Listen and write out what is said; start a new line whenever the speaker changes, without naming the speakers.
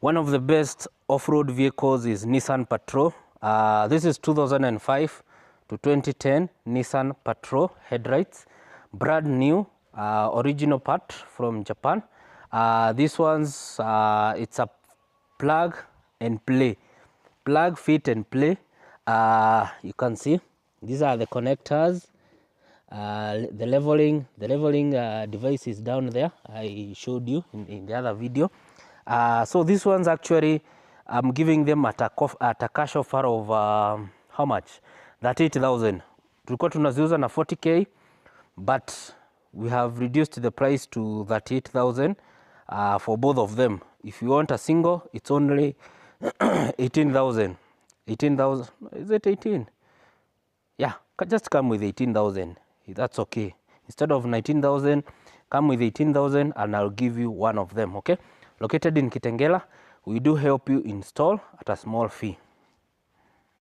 One of the best off-road vehicles is Nissan Patrol. This is 2005 to 2010 Nissan Patrol headlights, brand new, original part from Japan. This one's it's a plug and play, plug, fit and play. You can see these are the connectors. The leveling device is down there. I showed you in the other video. So these ones actually, I'm giving them at a cash offer of how much? 38,000. Tulikuwa tunaziuza na 40k, but we have reduced the price to 38,000 for both of them. If you want a single, it's only 18,000. 18,000. Is it 18? Yeah, just come with 18,000. That's okay. Instead of 19,000, come with 18,000 and I'll give you one of them, okay? Located in Kitengela, we do help you install at a small fee.